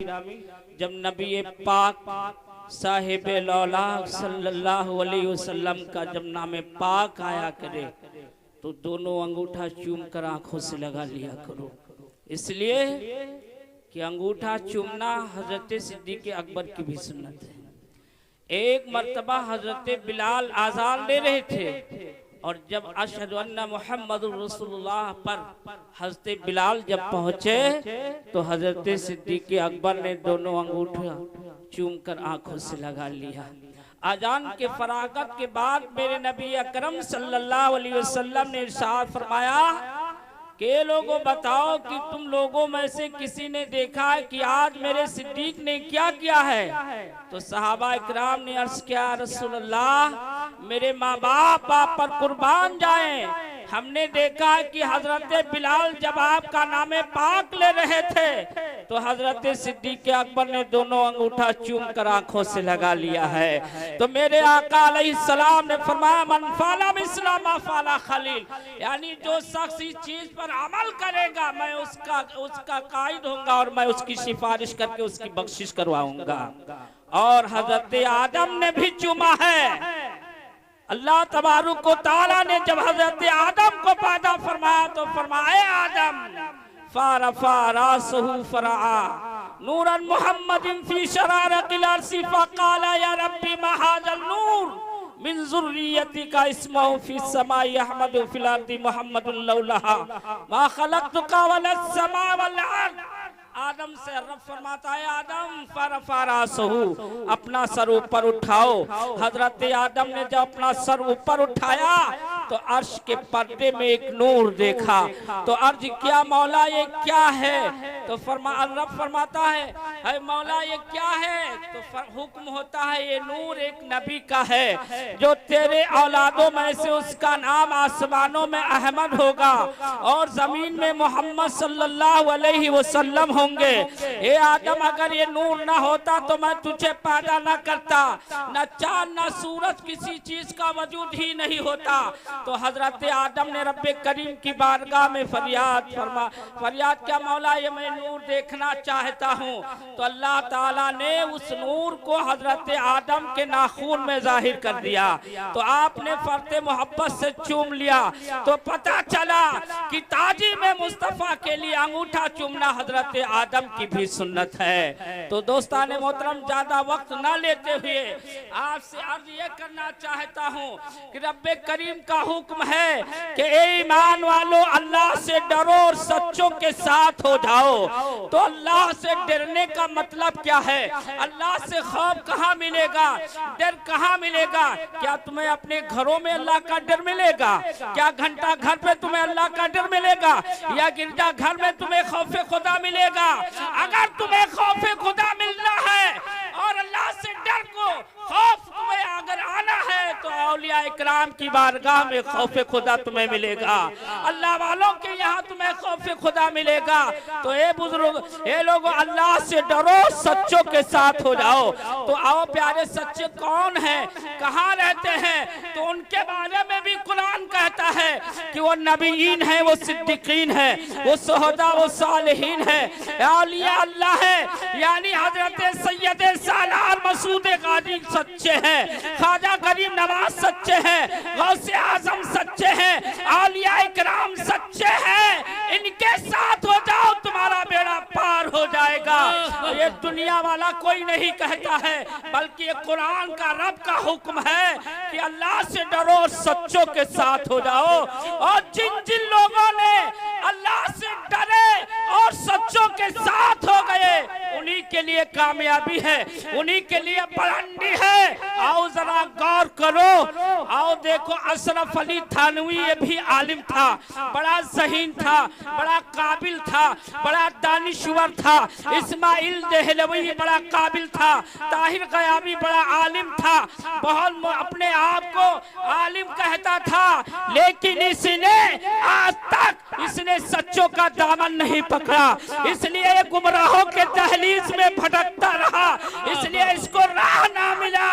जब नबी पाक साहिब लौलाक सल्लल्लाहु अलैहि वसल्लम का जब नाम पाक आया करे तो दोनों अंगूठा चूम कर आंखों से लगा लिया करो, इसलिए कि अंगूठा चूमना हजरत सिद्दीक अकबर की भी सुन्नत है। एक मर्तबा हजरत बिलाल आजान दे रहे थे और जब अशहदु अन्ना मुहम्मदुर रसूलुल्लाह पर हजरत बिलाल जब पहुंचे तो हजरत सिद्दीक अकबर ने दोनों अंगूठा चूम कर आंखों से लगा लिया। अजान के फरागत के बाद मेरे नबी अकरम सल्लल्लाहु अलैहि वसल्लम ने इरशाद फरमाया कि लोगों बताओ कि तुम लोगों में से किसी ने देखा है कि आज मेरे सिद्दीक ने क्या किया है? तो सहाबा इकराम ने अर्ज किया, रसूलल्लाह मेरे माँ बाप आप पर कुर्बान जाएं, हमने देखा है कि हजरत बिलाल जब आपका नामे पाक ले रहे थे तो हजरत सिद्दीक अकबर ने दोनों अंगूठा चूम कर आंखों से लगा लिया है। तो मेरे आका अलैहिस्सलाम ने फरमाया मन फाला मिस्ला मा फाला खलील, यानी जो शख्स इस चीज पर अमल करेगा मैं उसका कायद होऊंगा और मैं उसकी सिफारिश करके उसकी बख्शिश करवाऊंगा। और हजरत आदम ने भी चूमा है। अल्लाह तबारुक व तआला ने जब हजरत आदम को पैदा फरमाया तो फरमाए आदम फारफा रासहु फरआ नूरन मुहम्मदिन फी शरारतिल अर्शी फकाला या रब्बी मा हाज़ल नूर मिन ज़ुर्रियतिका इस्महु फी समाई अहमदु फिल अर्दि मुहम्मदुन लौलहा मा खलक़तुका वलस समा वल अर्द। आदम से रब फरमाता है आदम फरफारासहु अपना सर ऊपर उठाओ। हजरत आदम ने जब अपना सर ऊपर उठाया तो अर्श के पर्दे में एक नूर देखा। तो अर्ज किया मौला ये क्या है? तो रब फरमाता है मौला ये क्या है? तो हुक्म होता है ये नूर एक नबी का है जो तेरे औलादों में से उसका नाम आसमानों में अहमद होगा और जमीन में मोहम्मद सल्लल्लाहु अलैहि वसल्लम होंगे। ए आदम अगर ये नूर ना होता तो मैं तुझे पैदा ना करता, न चांद न सूरज किसी चीज का वजूद ही नहीं होता। तो हजरत आदम ने रब्बे करीम की बारगाह में फरियाद क्या मौला ये मैं नूर देखना चाहता हूँ। तो अल्लाह ताला ने उस नूर को हजरत आदम के नाखून में जाहिर कर दिया। तो आपने फर्ते मोहब्बत से चूम लिया तो पता चला कि ताजी में मुस्तफा के लिए अंगूठा चूमना हजरत आदम की भी सुन्नत है। तो दोस्तान मोहतरम ज्यादा वक्त ना लेते हुए आपसे अर्ज ये करना चाहता हूँ कि रब्बे करीम का हुक्म है कि ए ईमान वालों अल्लाह से डरो और सच्चों के साथ हो जाओ। तो अल्लाह से डरने का मतलब क्या है? अल्लाह से खौफ कहाँ मिलेगा, डर कहाँ मिलेगा? क्या तुम्हें अपने घरों में अल्लाह का डर मिलेगा? क्या घंटा घर पे तुम्हें अल्लाह का डर मिलेगा या गिरजा घर में तुम्हें खौफे खुदा मिलेगा? अगर तुम्हें खौफे खुदा मिलना है और अल्लाह से डर को खौफ तुम्हें अगर आना है तो औलिया इकराम की बारगाह में खौफे खुदा तुम्हें मिलेगा। अल्लाह वालों के यहाँ तुम्हें खौफे खुदा मिलेगा। तो ए बुजुर्ग ए लोगों अल्लाह से डरो सच्चों के साथ हो जाओ। तो आओ प्यारे सच्चे कौन है, कहाँ रहते हैं? तो उनके बारे में भी कुरान कहता है कि वो नबीयीन है, वो सिद्दीकीन है, वो शुहदा वो सालिहीन है, औलिया अल्लाह है। यानी हजरत सैयद सालार मसूद गाजी सच्चे हैं, ख्वाजा गरीब नवाज सच्चे हैं, गौसे आजम सच्चे हैं, औलिया इकराम सच्चे हैं। इनके साथ हो जाओ तुम्हारा बेड़ा पार हो जाएगा। ये दुनिया वाला कोई नहीं कहता है बल्कि ये कुरान का रब का हुक्म है कि अल्लाह से डरो और सच्चों के साथ हो जाओ। और जिन जिन लोगों ने अल्लाह से डरे और सच्चों के साथ हो गए उन्हीं के लिए कामयाबी है, उन्हीं के लिए बुलंदी है। आओ जरा गौर करो, आओ देखो अशरफ अली थानवी ये भी आलिम था, बड़ा ज़हीन था, बड़ा काबिल था, बड़ा दानिश्वर था। इस्माइल देहलवी बड़ा काबिल था, ताहिर गयाबी बड़ा आलिम था, बहुत अपने आप को आलिम कहता था, लेकिन इसने आज तक इसने सच्चों का दामन नहीं पकड़ा, इसलिए गुमराहों के दहलीज में भटकता रहा, इसलिए इसको राह ना मिला।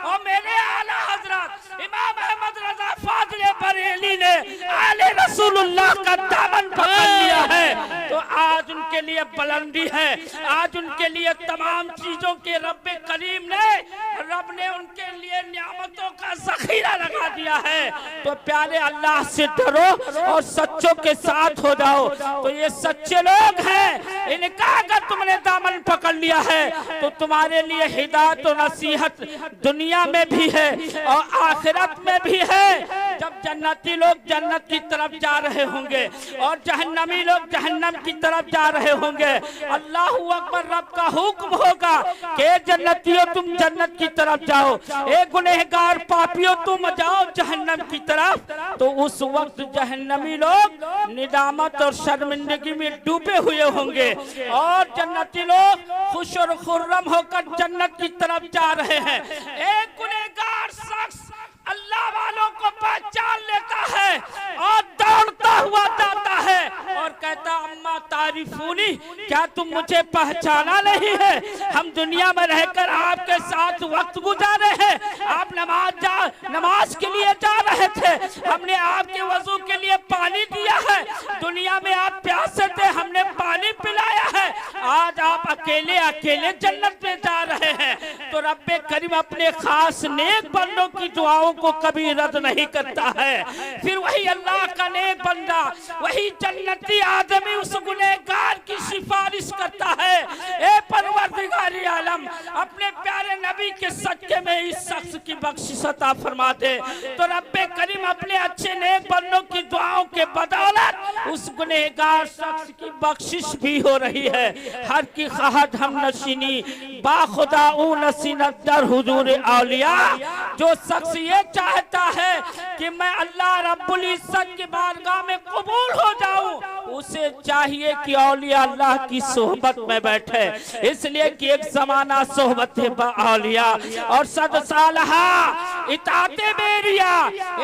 और मेरे आला हजरत इमाम अहमद रजा फाज़िल बरेली ने आले रसूल रसूलुल्लाह का दामन पकड़ लिया है तो आज उनके लिए बुलंदी है, आज उनके लिए तमाम चीजों के रब ने उनके लिए नियामतों का ज़ख़ीरा लगा दिया है। तो प्यारे अल्लाह से डरो और सच्चों के साथ हो जाओ। तो ये सच्चे लोग हैं, इनका अगर तुमने दामन पकड़ लिया है तो तुम्हारे लिए हिदायत और नसीहत दुनिया में भी है और आखिरत में भी है। जब जन्नती लोग जन्नत की तरफ जा रहे होंगे और जहन्नमी लोग जहन्नम की तरफ जा रहे होंगे, अल्लाहू अकबर, रब का हुक्म होगा कि जन्नतियों तुम जन्नत की तरफ जाओ, ए गुनहगार पापियों तुम जाओ जहन्नम की तरफ। तो उस वक्त जहन्नमी लोग निदामत और शर्मिंदगी में डूबे हुए होंगे और जन्नती लोग खुश और खुर्रम होकर जन्नत की तरफ जा रहे हैं। एक गुनहगार शख्स अल्लाह वालों को पहचान लेता है और दौड़ता हुआ जाता है और कहता, अम्मा तारीफूनी, क्या तुम मुझे पहचाना नहीं है? हम दुनिया में रहकर आपके साथ वक्त गुजारे हैं, आप नमाज के लिए जा रहे थे, हमने आपके वजू के लिए पानी दिया है, दुनिया में आप प्यासे थे, हमने पानी पिलाया है, आज आप अकेले अकेले जन्नत में जा रहे हैं। तो रब्बे करीम अपने खास नेक बंदों की दुआओं को कभी रद्द नहीं करता है। फिर वही अल्लाह का नेक बंदा, वही जन्नती आदमी उस गुनहगार की सिफारिश करता है, ए परवरदिगार आलम, अपने प्यारे नबी के सदके में इस शख्स की बख्शिश अता फरमा दे। तो रब्बे करीम अपने अच्छे नेक बंदों की दुआओं के बदौलत उस गुनहगार शख्स की बख्शिश भी हो रही है। हर की खहत हम नशीनी बाखुदा नसीनत दर हुजूर औलिया। जो शख्स ये चाहता है कि मैं अल्लाह रब्बुल इज्जत की बारगाह में कबूल हो जाऊं, उसे चाहिए कि औलिया अल्लाह की सोहबत में बैठे। इसलिए कि एक जमाना सोहबत औलिया और सद सालहा इताते बेरिया,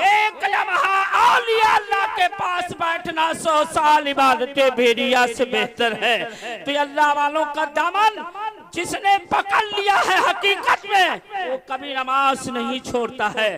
एक लम्हा औलिया अल्लाह के पास बैठना 100 साल इबादत बेरिया से बेहतर है। तो अल्लाह वालों का दामन जिसने पकड़ लिया है हकीकत में वो कभी नमाज नहीं छोड़ता है,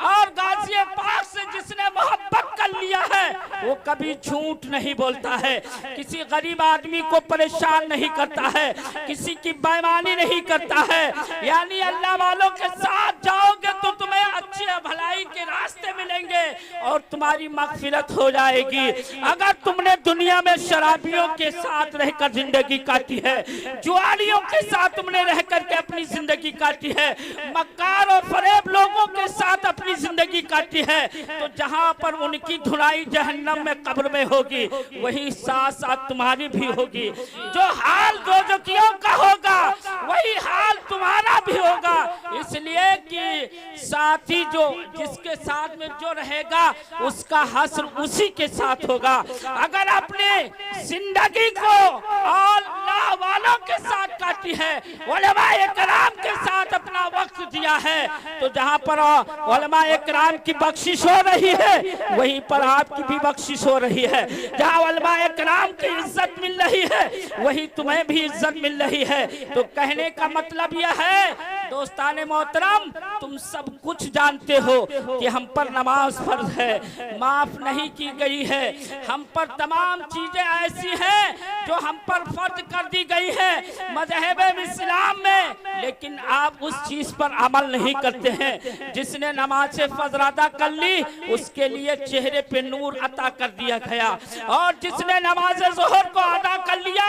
और गाज़िए पाक से जिसने मोहब्बत कर लिया है वो कभी झूठ नहीं बोलता है, किसी गरीब आदमी को परेशान नहीं करता है, किसी की बेईमानी नहीं करता है। यानी अल्लाह वालों के साथ जाओगे तो तुम्हें अच्छी भलाई के रास्ते मिलेंगे और तुम्हारी मगफिरत हो जाएगी। अगर तुमने दुनिया में शराबियों के साथ रहकर जिंदगी काटी है, जुआरियों के साथ तुमने रह करके अपनी जिंदगी काटी है, मक्कार और फरेब लोगों के साथ अपनी जिंदगी काटी है, तो जहां पर उनकी धुलाई जहन्नम में कब्र में होगी वही साथ साथ तुम्हारी भी होगी। जो हाल दोज़खियों का होगा वही हाल तुम्हारा भी होगा। इसलिए कि साथी जो जिसके साथ में जो रहेगा उसका हश्र उसी के साथ होगा। अगर अपने जिंदगी को अल्लाह वालों के साथ काटी है, उलमाए किराम के साथ अपना वक्त दिया है, तो जहाँ पर उलमाए किराम की बख्शिश हो रही है वहीं पर आपकी भी बख्शिश हो रही है। जहाँ उलमाए किराम की इज्जत मिल रही है वहीं तुम्हें भी इज्जत मिल रही है। तो कहने का मतलब यह है दोस्ताने मोहतरम, तुम सब कुछ जानते हो कि हम पर नमाज फर्ज है, माफ नहीं की गई है, हम पर तमाम चीजें ऐसी हैं जो हम पर फर्ज कर दी गई है मज़हब इस्लाम में, लेकिन आप उस चीज पर अमल नहीं करते हैं। जिसने नमाज फर्ज अदा कर ली उसके लिए चेहरे पे नूर अता कर दिया गया, और जिसने नमाज ज़ोहर को अदा कर लिया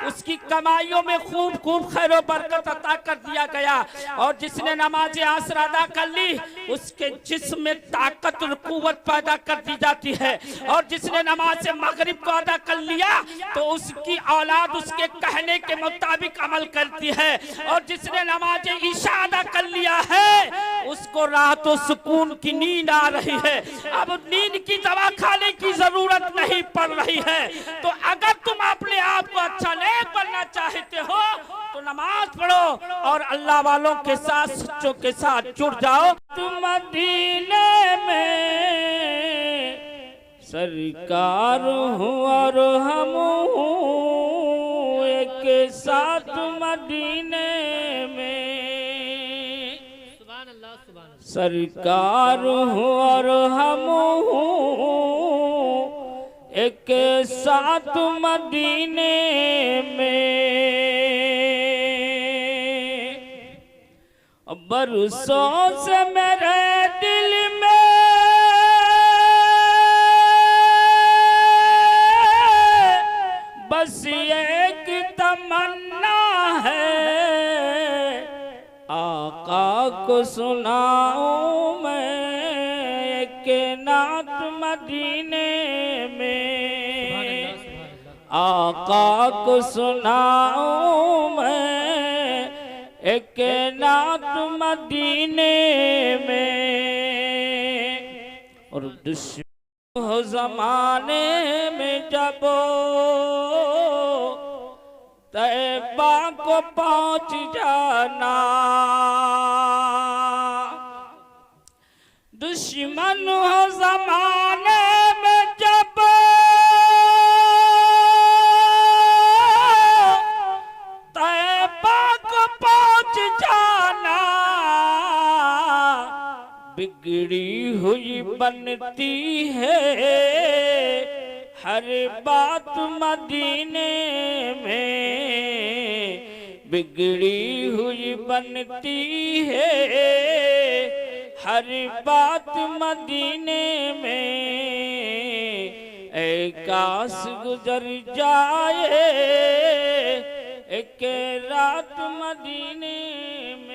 उसकी कमाइयों में खूब खूब खैर व बरकत अता कर दिया गया, और जिसने नमाज असर अदा कर ली उसके जिस्म में ताकत और कुव्वत पैदा कर दी जाती है, और जिसने नमाज मगरिब को अदा कर लिया तो उसकी औलाद उसके कहने के मुताबिक अमल करती है, और जिसने नमाज ईशा अदा कर लिया है उसको रात और सुकून की नींद आ रही है। अब नींद की दवा खाने की जरूरत नहीं पड़ रही है। तो अगर तुम अपने आप को अच्छा नेक बनना चाहते हो तो नमाज पढ़ो और अल्लाह वालों के साथ सच्चों के साथ जुड़ जाओ। तुम मदीने में सरकार हो और हम एक साथ मदीने में सरकार हो और हम एक साथ मदीने में, बरसों से मेरे दिल में बस एक तमन्ना है, आका को सुनाऊं मैं एक नात मदीने में, आका को सुनाऊं मैं एक नात मदीने में। और दुश्मन हो ज़माने में जब तैबा को पहुंच जाना, दुश्मन हो ज़माने में जब तैबा को पहुंच जाना, बिगड़ी हुई बनती है हर बात मदीने में, बिगड़ी हुई बनती है हर बात मदीने में। ऐ काश गुजर जाए एक रात मदीने में।